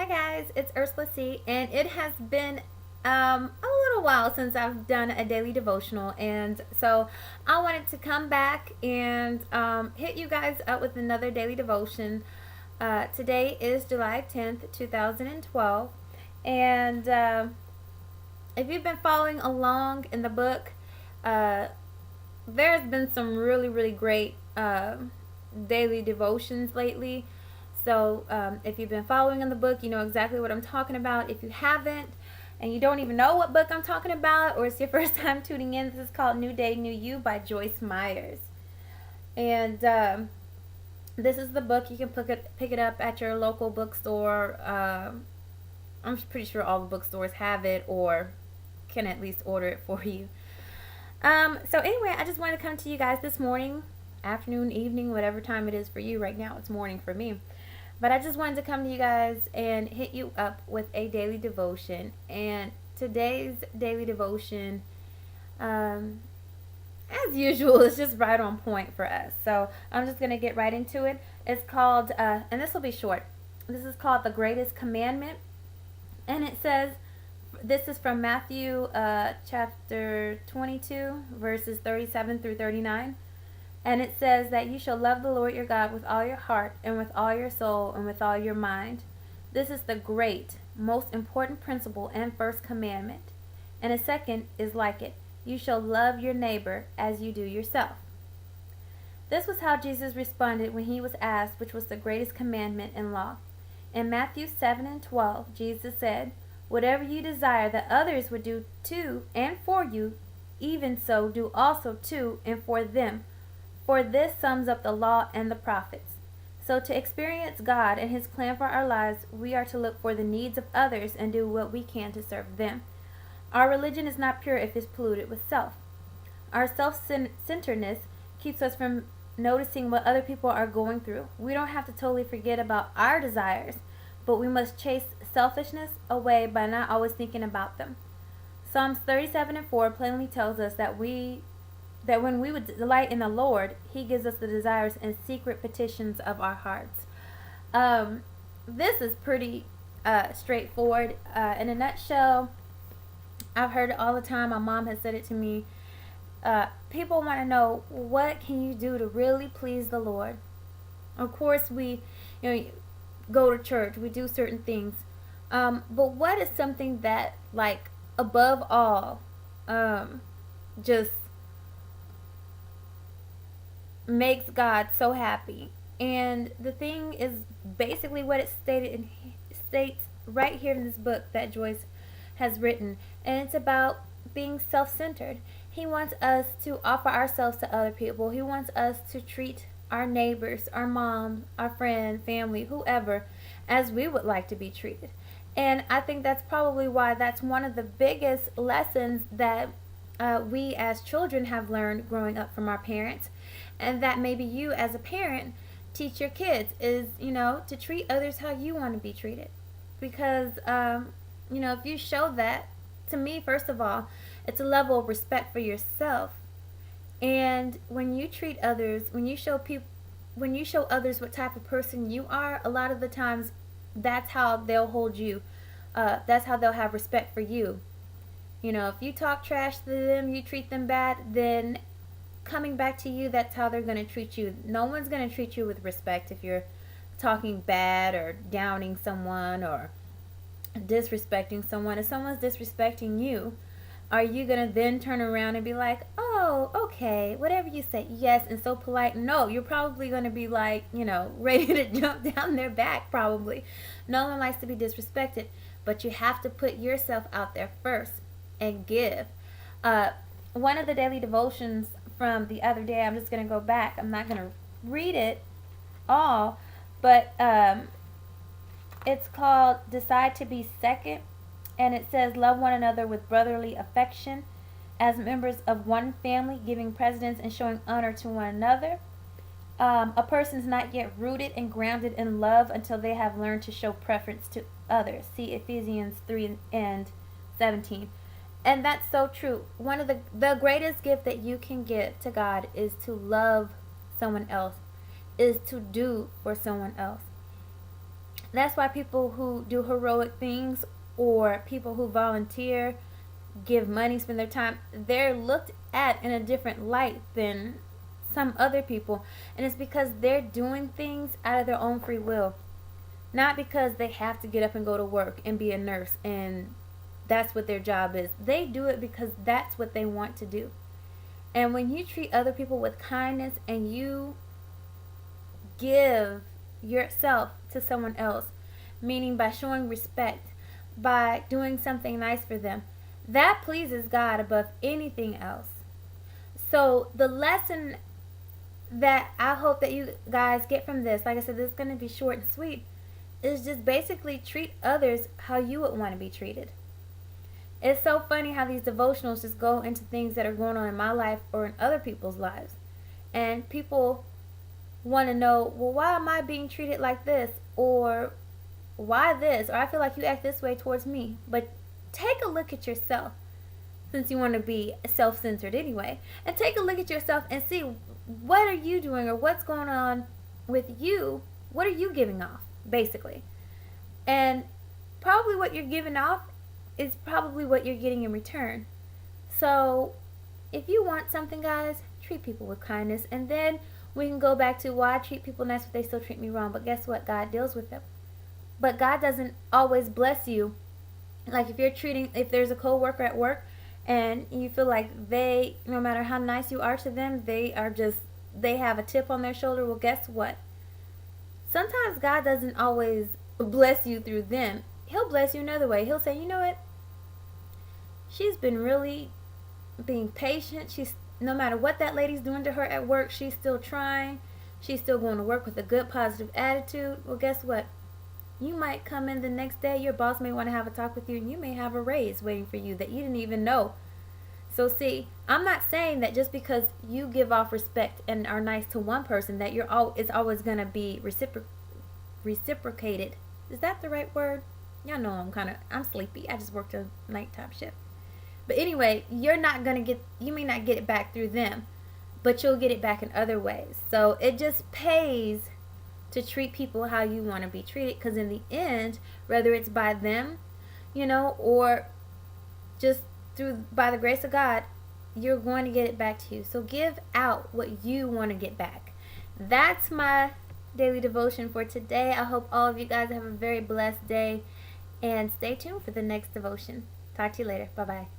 guys, it's Ursula C, and it has been a little while since I've done a daily devotional, and so I wanted to come back and hit you guys up with another daily devotion. Today is July 10th, 2012, and if you've been following along in the book, there's been some really great daily devotions lately. So if you've been following in the book, you know exactly what I'm talking about. If you haven't, and you don't even know what book I'm talking about, or it's your first time tuning in, this is called New Day, New You by Joyce Myers. And this is the book. You can pick it up at your local bookstore. I'm pretty sure all the bookstores have it or can at least order it for you. So anyway, I just wanted to come to you guys this morning, afternoon, evening, whatever time it is for you. Right now it's morning for me. But I just wanted to come to you guys and hit you up with a daily devotion. And today's daily devotion, as usual, is just right on point for us. So I'm just going to get right into it. It's called, and this will be short, this is called The Greatest Commandment. And it says, this is from Matthew chapter 22, verses 37 through 39. And it says that you shall love the Lord your God with all your heart and with all your soul and with all your mind. This is the great, most important principle and first commandment. And a second is like it. You shall love your neighbor as you do yourself. This was how Jesus responded when he was asked which was the greatest commandment in law. In Matthew 7 and 12, Jesus said, whatever you desire that others would do to and for you, even so do also to and for them. For this sums up the law and the prophets. So to experience God and his plan for our lives, we are to look for the needs of others and do what we can to serve them. Our religion is not pure if it's polluted with self. Our self-centeredness keeps us from noticing what other people are going through. We don't have to totally forget about our desires, but we must chase selfishness away by not always thinking about them. Psalms 37 and 4 plainly tells us that when we would delight in the Lord, he gives us the desires and secret petitions of our hearts. This is pretty straightforward. In a nutshell, I've heard it all the time. My mom has said it to me. People want to know, what can you do to really please the Lord? Of course, we go to church. We do certain things. But what is something that, like, above all, just makes God so happy? And the thing is basically what it states right here in this book that Joyce has written, and it's about being self-centered. He wants us to offer ourselves to other people. He wants us to treat our neighbors, our mom, our friend, family, whoever, as we would like to be treated. And I think that's probably why that's one of the biggest lessons that we as children have learned growing up from our parents, and that maybe you as a parent teach your kids is, to treat others how you want to be treated. Because, if you show that, to me, first of all, it's a level of respect for yourself. And when you treat others, when you show others what type of person you are, a lot of the times that's how they'll hold you. That's how they'll have respect for you. If you talk trash to them, you treat them bad, then coming back to you, that's how they're going to treat you. No one's going to treat you with respect if you're talking bad or downing someone or disrespecting someone. If someone's disrespecting you, are you going to then turn around and be like, oh, okay, whatever you say, yes, and so polite? No, you're probably going to be like, ready to jump down their back probably. No one likes to be disrespected, but you have to put yourself out there first and give. One of the daily devotions from the other day, I'm just going to go back. I'm not going to read it all, but it's called Decide to Be Second, and it says, love one another with brotherly affection as members of one family, giving precedence and showing honor to one another. A person's not yet rooted and grounded in love until they have learned to show preference to others. See Ephesians 3 and 17. And that's so true. One of the greatest gift that you can give to God is to love someone else, is to do for someone else. That's why people who do heroic things or people who volunteer, give money, spend their time, they're looked at in a different light than some other people. And it's because they're doing things out of their own free will. Not because they have to get up and go to work and be a nurse and that's what their job is. They do it because that's what they want to do. And when you treat other people with kindness and you give yourself to someone else, meaning by showing respect, by doing something nice for them, that pleases God above anything else. So the lesson that I hope that you guys get from this, like I said, this is going to be short and sweet, is just basically treat others how you would want to be treated. It's so funny how these devotionals just go into things that are going on in my life or in other people's lives. And people want to know, well, why am I being treated like this? Or why this? Or I feel like you act this way towards me. But take a look at yourself, since you want to be self-centered anyway. And take a look at yourself and see, what are you doing or what's going on with you? What are you giving off, basically? And probably what you're giving off is probably what you're getting in return. So if you want something, guys, treat people with kindness. And then we can go back to, well, I treat people nice but they still treat me wrong. But guess what? God deals with them. But God doesn't always bless you. Like if there's a co-worker at work and you feel like they, no matter how nice you are to them, they have a tip on their shoulder. Well, guess what? Sometimes God doesn't always bless you through them. He'll bless you another way. He'll say, you know what? She's been really being patient. No matter what that lady's doing to her at work, she's still trying. She's still going to work with a good, positive attitude. Well, guess what? You might come in the next day. Your boss may want to have a talk with you, and you may have a raise waiting for you that you didn't even know. So see, I'm not saying that just because you give off respect and are nice to one person that it's always going to be reciprocated. Is that the right word? Y'all know I'm sleepy. I just worked a nighttime shift. But anyway, you may not get it back through them, but you'll get it back in other ways. So it just pays to treat people how you want to be treated, because in the end, whether it's by them, or just by the grace of God, you're going to get it back to you. So give out what you want to get back. That's my daily devotion for today. I hope all of you guys have a very blessed day, and stay tuned for the next devotion. Talk to you later. Bye-bye.